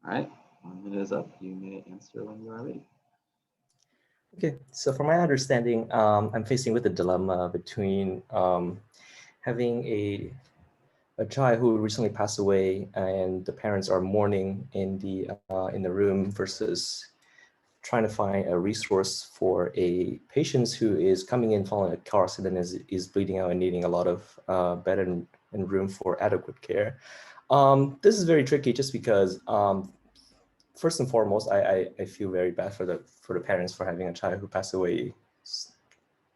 All right, 1 minute is up. You may answer when you are ready. Okay, so from my understanding, I'm facing with a dilemma between having a child who recently passed away and the parents are mourning in the room versus trying to find a resource for a patient who is coming in following a car accident and is bleeding out and needing a lot of bed and room for adequate care. This is very tricky just because first and foremost, I feel very bad for the parents for having a child who passed away.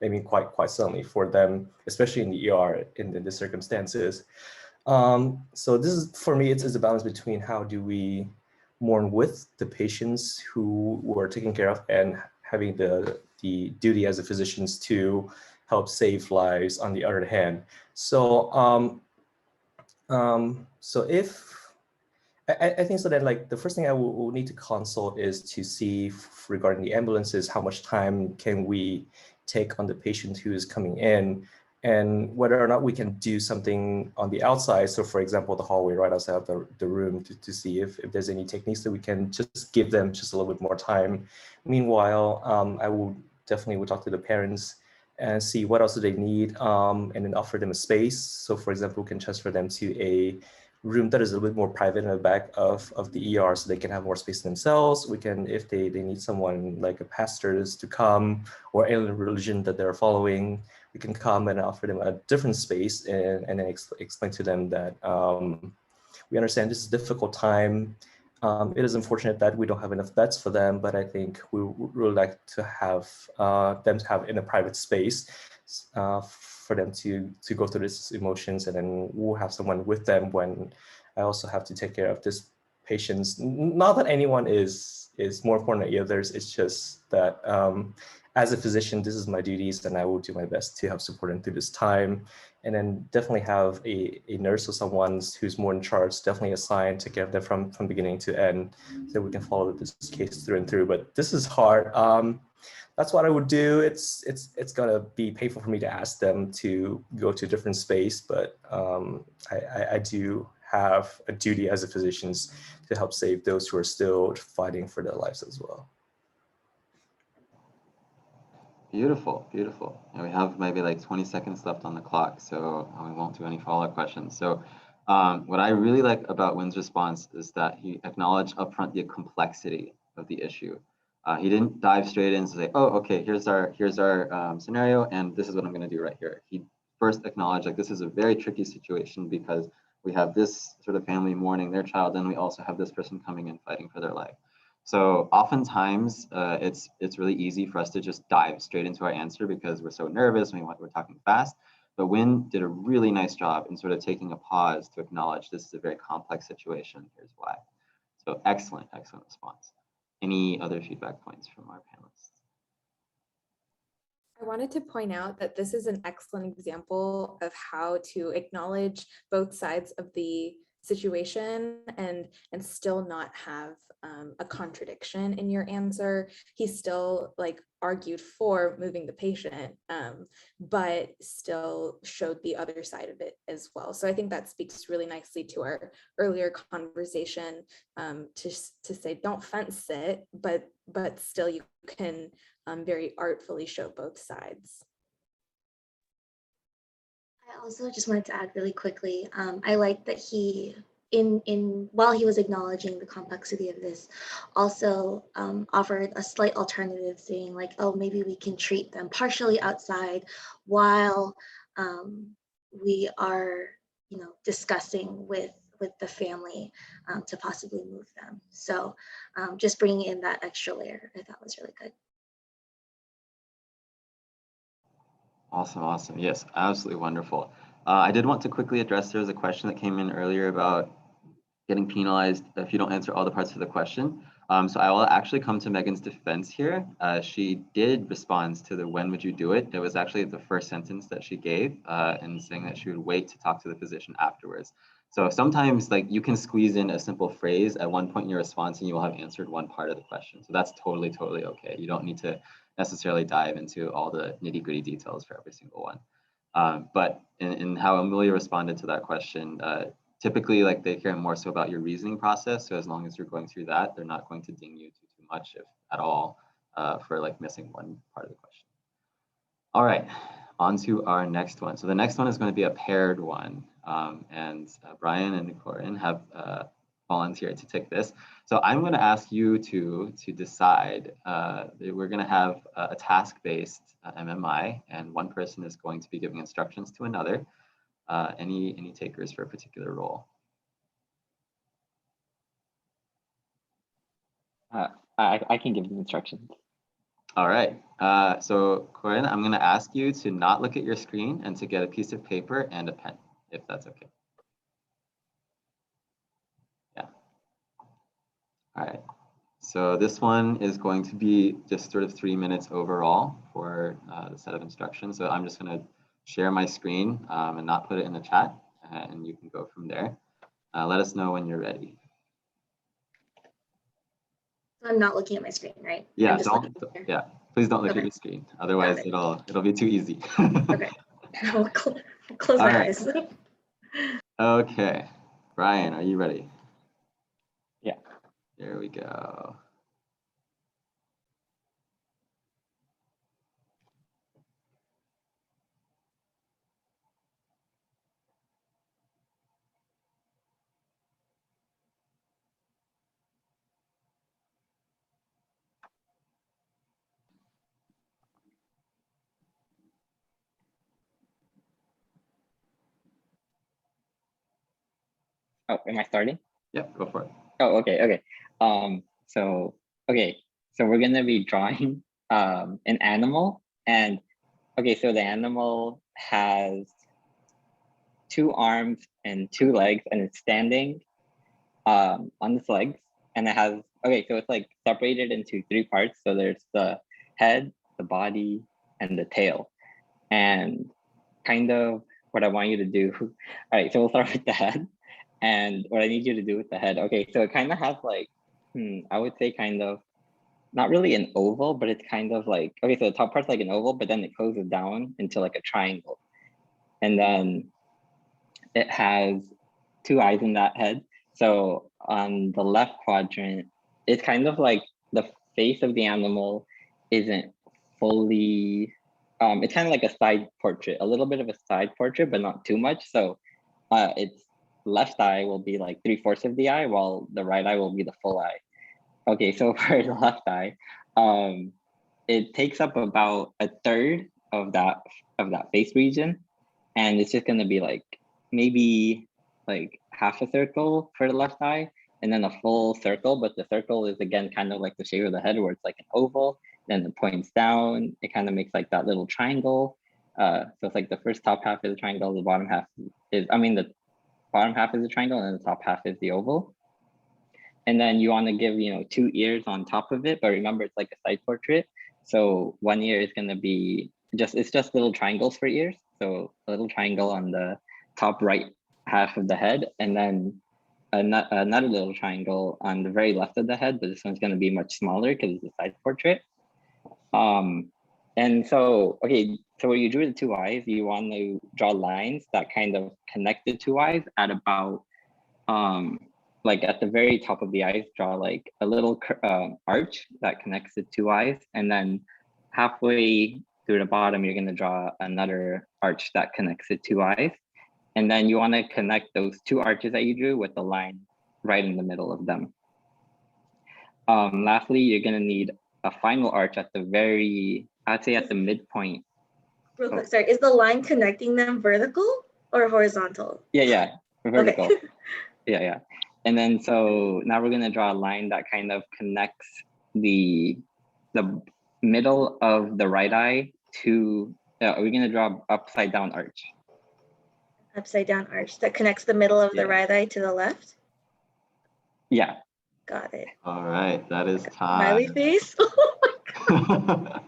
I mean, quite suddenly for them, especially in the ER in the circumstances. So this is, for me, it's a balance between how do we mourn with the patients who were taken care of and having the duty as a physicians to help save lives on the other hand. So I think so that like the first thing I will need to consult is to see regarding the ambulances, how much time can we take on the patient who is coming in and whether or not we can do something on the outside. So for example, the hallway right outside of the room to see if there's any techniques that we can just give them just a little bit more time. Meanwhile, I will definitely talk to the parents and see what else do they need and then offer them a space. So for example, we can transfer them to a room that is a little bit more private in the back of the ER so they can have more space themselves. We can, if they need someone like a pastor to come or any religion that they're following, we can come and offer them a different space and then explain to them that we understand this is a difficult time. It is unfortunate that we don't have enough beds for them, but I think we would really like to have them to have in a private space for them to go through these emotions, and then we'll have someone with them when I also have to take care of this patients. Not that anyone is more important than the others, it's just that as a physician, this is my duties, and I will do my best to help support them through this time. And then definitely have a nurse or someone who's more in charge, definitely assigned to get them from beginning to end, so we can follow this case through and through. But this is hard. That's what I would do. It's gonna be painful for me to ask them to go to a different space, but I do have a duty as a physician to help save those who are still fighting for their lives as well. Beautiful, beautiful. And we have maybe like 20 seconds left on the clock, so we won't do any follow-up questions. So what I really like about Wynn's response is that he acknowledged upfront the complexity of the issue. He didn't dive straight in and say, oh, okay, here's our scenario, and this is what I'm gonna do right here. He first acknowledged like this is a very tricky situation because we have this sort of family mourning their child, and we also have this person coming in fighting for their life. So oftentimes it's really easy for us to just dive straight into our answer because we're so nervous and we're talking fast. But Wynn did a really nice job in sort of taking a pause to acknowledge this is a very complex situation. Here's why. So excellent, excellent response. Any other feedback points from our panelists? I wanted to point out that this is an excellent example of how to acknowledge both sides of the situation and still not have a contradiction in your answer. He still like argued for moving the patient, but still showed the other side of it as well. So I think that speaks really nicely to our earlier conversation, to say don't fence it, but still you can very artfully show both sides. I also just wanted to add really quickly, I like that he, while he was acknowledging the complexity of this, also offered a slight alternative, saying like, oh, maybe we can treat them partially outside while we are, discussing with the family to possibly move them. So just bringing in that extra layer, I thought was really good. Awesome, awesome. Yes, absolutely wonderful. I did want to quickly address, there was a question that came in earlier about getting penalized if you don't answer all the parts of the question. So I will actually come to Megan's defense here. She did respond to the when would you do it. It was actually the first sentence that she gave, and saying that she would wait to talk to the physician afterwards. So sometimes like you can squeeze in a simple phrase at one point in your response and you will have answered one part of the question. So that's totally, totally okay. You don't need to necessarily dive into all the nitty-gritty details for every single one. But in how Amelia responded to that question, typically like they care more so about your reasoning process. So as long as you're going through that, they're not going to ding you too much, if at all, for like missing one part of the question. All right, on to our next one. So the next one is going to be a paired one. And Brian and Corin have volunteered to take this. So I'm going to ask you to decide. We're going to have a task-based MMI, and one person is going to be giving instructions to another. Any takers for a particular role? I can give the instructions. All right. So Corin, I'm going to ask you to not look at your screen and to get a piece of paper and a pen, if that's okay. Yeah. All right. So this one is going to be just sort of 3 minutes overall for the set of instructions. So I'm just going to share my screen and not put it in the chat, and you can go from there. Let us know when you're ready. So I'm not looking at my screen, right? Yeah, please don't look at your screen. Otherwise it'll be too easy. Okay, I'll close my eyes. Okay, Brian, are you ready? Yeah. There we go. Oh, am I starting? Yep, go for it. Oh, okay. So okay, so we're gonna be drawing an animal, and okay, so the animal has 2 arms and 2 legs, and it's standing on its legs, and it has, okay, so it's like separated into 3 parts. So there's the head, the body, and the tail. And kind of what I want you to do. All right, so we'll start with the head. And what I need you to do with the head. Okay, so it kind of has like, I would say kind of not really an oval, but it's kind of like, okay, so the top part's like an oval, but then it closes down into like a triangle. And then it has 2 eyes in that head. So on the left quadrant, it's kind of like the face of the animal isn't fully, it's kind of like a side portrait, a little bit of a side portrait, but not too much. So its left eye will be like 3/4 of the eye, while the right eye will be the full eye. Okay, so for the left eye, it takes up about 1/3 of that face region, and it's just gonna be like maybe like half a circle for the left eye, and then a full circle. But the circle is again kind of like the shape of the head, where it's like an oval, then it points down. It kind of makes like that little triangle. So it's like the first top half is a triangle, the bottom half is, the bottom half is a triangle, and the top half is the oval. And then you want to give, 2 ears on top of it, but remember it's like a side portrait. So one ear is going to be it's just little triangles for ears. So a little triangle on the top right half of the head, and then another little triangle on the very left of the head, but this one's going to be much smaller because it's a side portrait. And so, okay, so when you drew the 2 eyes, you want to draw lines that kind of connect the 2 eyes at about, like at the very top of the eyes, draw like a little arch that connects the 2 eyes. And then halfway through the bottom, you're going to draw another arch that connects the 2 eyes. And then you want to connect those 2 arches that you drew with the line right in the middle of them. Lastly, you're going to need a final arch at the very, I'd say at the midpoint. Real quick, sorry, is the line connecting them vertical or horizontal? Yeah, vertical. Okay. Yeah. And then so now we're going to draw a line that kind of connects the middle of the right eye to, we're going to draw upside down arch. Upside down arch that connects the middle of the right eye to the left? Yeah. Got it. All right, that is Smiley time. face? I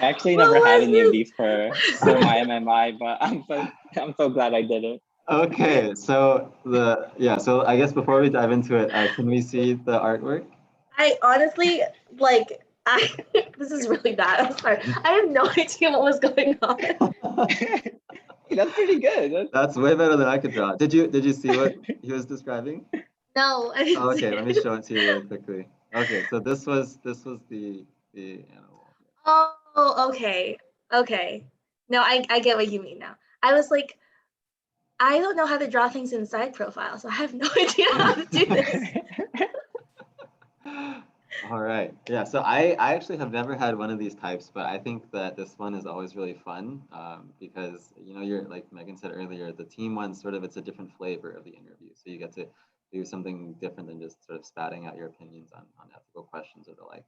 actually never had any of these for my MMI, but I'm so glad I did it. Okay, so so I guess before we dive into it, can we see the artwork? I honestly, this is really bad. I'm sorry. I have no idea what was going on. That's pretty good. That's way better than I could draw. Did you see what he was describing? No, I didn't see Okay, let me it. show it to you really quickly. Okay, so this was the animal. Oh, okay. Okay. No, I get what you mean now. I was like, I don't know how to draw things in side profile, so I have no idea how to do this. All right. Yeah. So I actually have never had one of these types, but I think that this one is always really fun because you're like Megan said earlier, the team one it's a different flavor of the interview, so you get to do something different than just sort of spouting out your opinions on ethical questions or the like.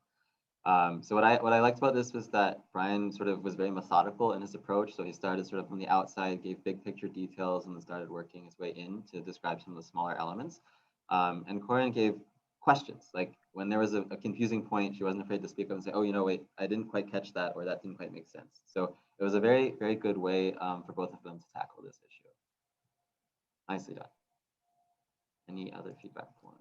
So what I liked about this was that Brian sort of was very methodical in his approach. So he started sort of from the outside, gave big picture details, and then started working his way in to describe some of the smaller elements. And Corinne gave questions. Like when there was a confusing point, she wasn't afraid to speak up and say, oh, wait, I didn't quite catch that, or that didn't quite make sense. So it was a very, very good way for both of them to tackle this issue. Nicely done. Any other feedback for it?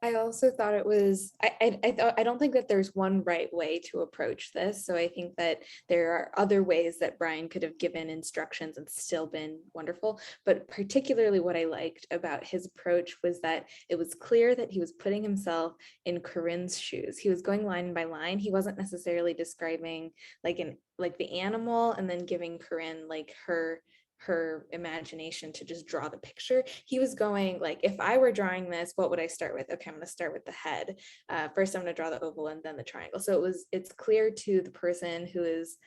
I also thought it was, I don't think that there's one right way to approach this. So I think that there are other ways that Brian could have given instructions and still been wonderful. But particularly what I liked about his approach was that it was clear that he was putting himself in Corinne's shoes. He was going line by line. He wasn't necessarily describing like the animal and then giving Corinne like her her imagination to just draw the picture. He was going like, if I were drawing this, what would I start with? Okay, I'm going to start with the head. First, I'm going to draw the oval and then the triangle. So it's clear to the person who is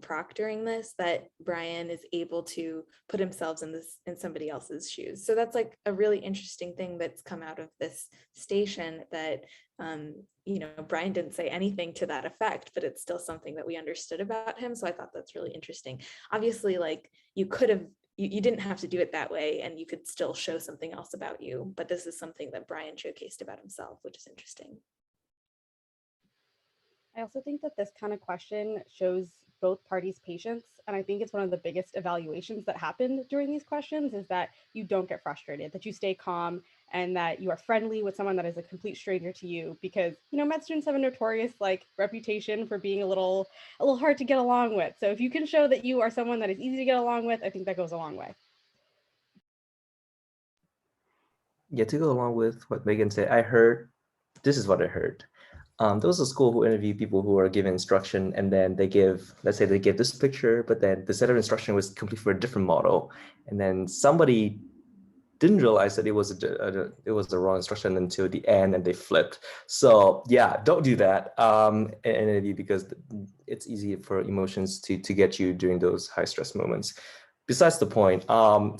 proctoring this that Brian is able to put himself in somebody else's shoes. So that's like a really interesting thing that's come out of this station, that Brian didn't say anything to that effect, but it's still something that we understood about him. So I thought that's really interesting. Obviously, like you didn't have to do it that way, and you could still show something else about you, but this is something that Brian showcased about himself, which is interesting. I also think that this kind of question shows both parties' patience. And I think it's one of the biggest evaluations that happen during these questions is that you don't get frustrated, that you stay calm, and that you are friendly with someone that is a complete stranger to you. Because, med students have a notorious reputation for being a little hard to get along with. So if you can show that you are someone that is easy to get along with, I think that goes a long way. Yeah, to go along with what Megan said, this is what I heard. There was a school who interviewed people who are given instruction, and then let's say they give this picture, but then the set of instruction was complete for a different model. And then somebody didn't realize that it was the wrong instruction until the end, and they flipped. So yeah, don't do that in an interview, because it's easy for emotions to get you during those high stress moments. Besides the point,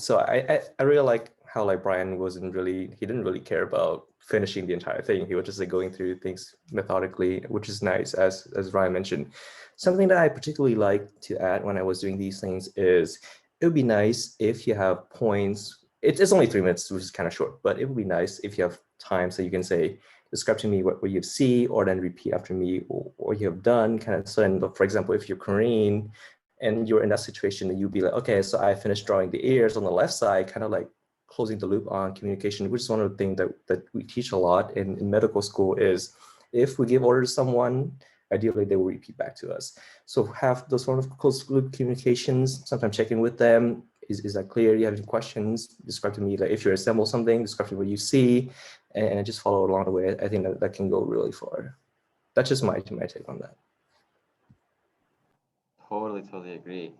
so I really like how Brian didn't really care about finishing the entire thing. He was just going through things methodically, which is nice, as Ryan mentioned. Something that I particularly like to add when I was doing these things is it would be nice if you have points. It's only 3 minutes, which is kind of short, but it would be nice if you have time so you can say, describe to me what you see, or then repeat after me, or you have done kind of. So then, for example, if you're Korean and you're in that situation, then you'd be like, okay, so I finished drawing the ears on the left side, kind of like closing the loop on communication, which is one of the things that we teach a lot in medical school, is if we give order to someone, ideally they will repeat back to us. So have those sort of closed loop communications, sometimes check in with them. Is that clear? You have any questions? Describe to me, like if you assemble something, describe to me what you see, and just follow along the way. I think that can go really far. That's just my take on that. Totally agree.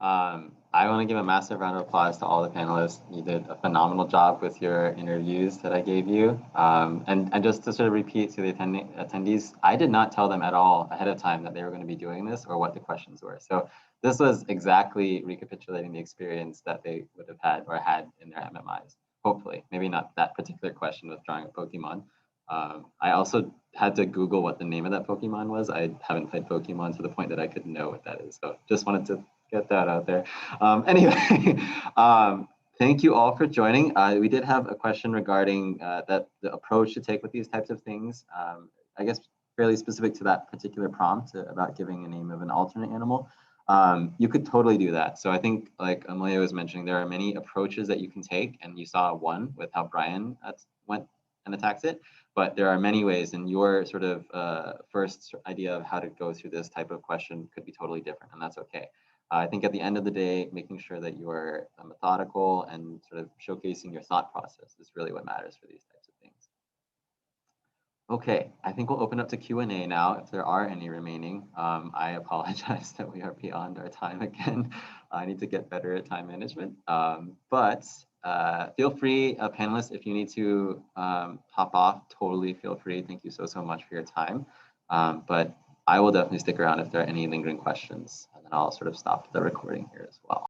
I want to give a massive round of applause to all the panelists. You did a phenomenal job with your interviews that I gave you. And just to sort of repeat to the attendees, I did not tell them at all ahead of time that they were going to be doing this or what the questions were. So this was exactly recapitulating the experience that they would have had in their MMIs. Hopefully, maybe not that particular question with drawing a Pokemon. I also had to Google what the name of that Pokemon was. I haven't played Pokemon to the point that I could know what that is. So just wanted to get that out there. Anyway, thank you all for joining. We did have a question regarding the approach to take with these types of things. I guess fairly specific to that particular prompt about giving a name of an alternate animal. You could totally do that. So I think, like Amelia was mentioning, there are many approaches that you can take, and you saw one with how Brian went and attacked it. But there are many ways, and your sort of first idea of how to go through this type of question could be totally different, and that's okay. I think at the end of the day, making sure that you're methodical and sort of showcasing your thought process is really what matters for these types of things. Okay, I think we'll open up to Q&A now, if there are any remaining. I apologize that we are beyond our time again. I need to get better at time management. But feel free, panelists, if you need to hop off, totally feel free. Thank you so much for your time. But I will definitely stick around if there are any lingering questions, and then I'll sort of stop the recording here as well.